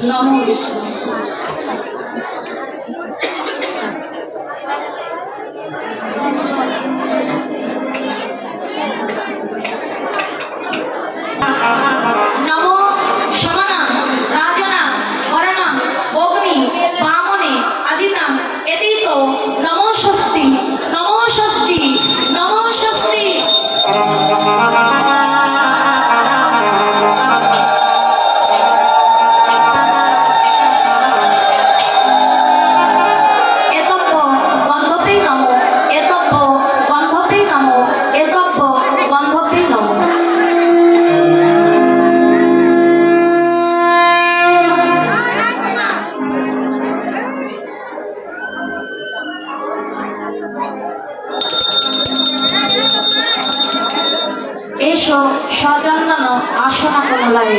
নমো বিষ্ণু। নমো সমানাং রাজনাং বরানাং অগ্নি বামনে আদিনাং এতিত নমো ষষ্ঠী নমো ষষ্ঠী নমো ষষ্ঠী। এসো সচন্দন আসনা কমলায়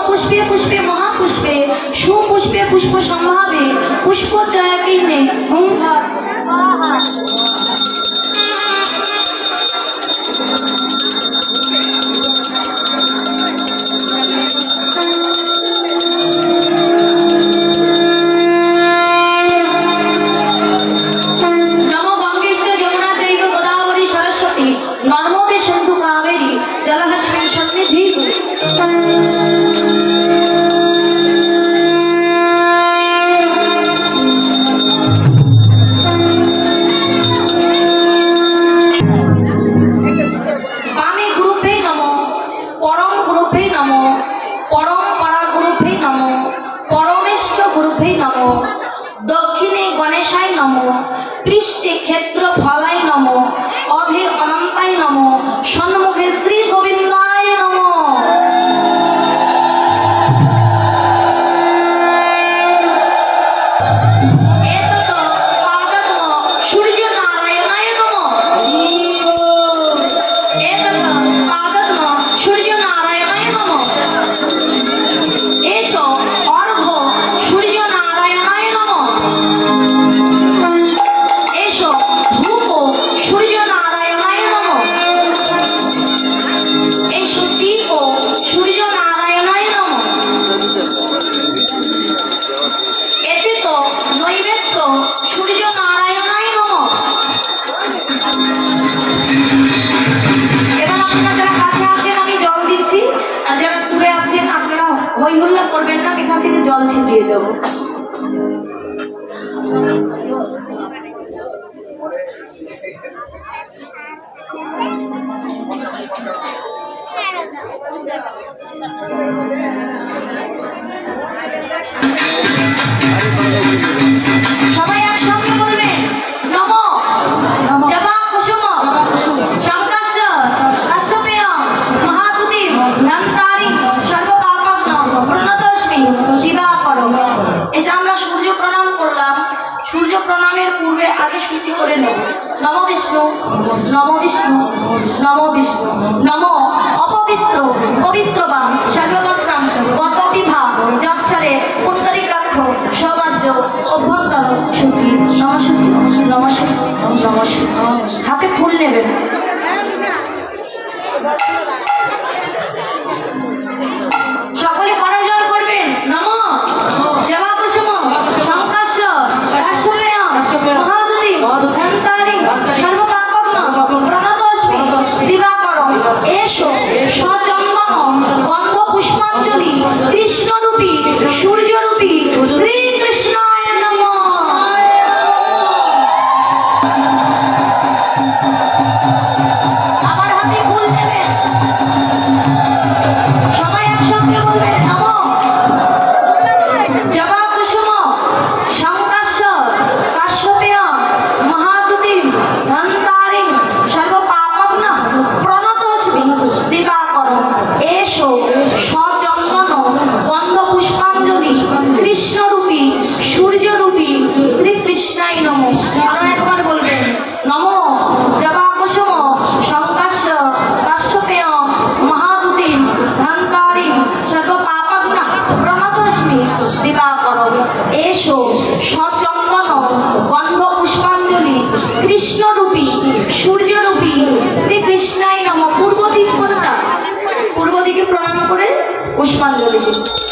পুষ্পে পুষ্পে মহাপুষ্পে সুপুষ্পে পুষ্প সম্ভাবে পুষ্প জয়াকিন্নে হুঙ্কার নর্মদে সিন্ধু কাবেরী জলহস্মিন সন্নিধি। বামে গুরুভ্যে নমো পরম গুরুভ্যে নমো পরম্পরা গুরুভ্যে নমো পরমেষ্ঠ গুরুভ্যে নমো দক্ষিণে গণেশায় নমো পৃষ্ঠে ক্ষেত্র ফলায় নমো অধে অনন্তায় নমো সন্মুখে শ্রী গোবিন্দায় নমো। সূর্য নারায়ণায় নমো সূর্য নারায়ণায় নমো। এসো অর্ঘ্য সূর্য নারায়ণায় নমো। এসো ধূপ সূর্য নারায়ণায় নমো। এসো দীপ সূর্য নারায়ণায় নমো। এতিত নৈবেদ্য সূর্য নারায়ণায় নমো। এবার আপনারা যারা কাছে আছেন আমি জল দিচ্ছি, আর যারা দূরে আছেন আপনারা হই হুল্লা করবেন না, এখান থেকে জল ছিটিয়ে দেবো। সবাই একসঙ্গে বলবেন নমো জবা কুসুম শঙ্কাশ্বর কাশ্যপেয় মহাদুতি নন্তারি সর্বপাপগ্ন প্রণতস্মি শিবাকর। এসে আমরা সূর্য প্রণাম করলাম। সূর্য প্রণামের পূর্বে আগে সূচি করে নেব নমো বিষ্ণু নমো বিষ্ণু নমো বিষ্ণু নমো অপবিত্র পবিত্রবা সর্ববস্ত্রাং গতবিভা যচ্ছরে পুণ্ডরিকাক্ষ সবাজ্য অভ্যন্তর সূচি নমসূচি নমসূচি নমসূচি। হাতে ফুল নেবেন। সকলে করজোড় করবেন নমো জবা কুসুম শঙ্কাশ্বর কাশ্যপেয় মহাদুতি ধন্তারি সর্বপাপগ্ন প্রণতস্মি দিবাকর। এসো সচন্দন গন্ধ পুষ্পাঞ্জলি কৃষ্ণরূপী সূর্যরূপী শ্রীকৃষ্ণায় নমঃ। বলে দিন।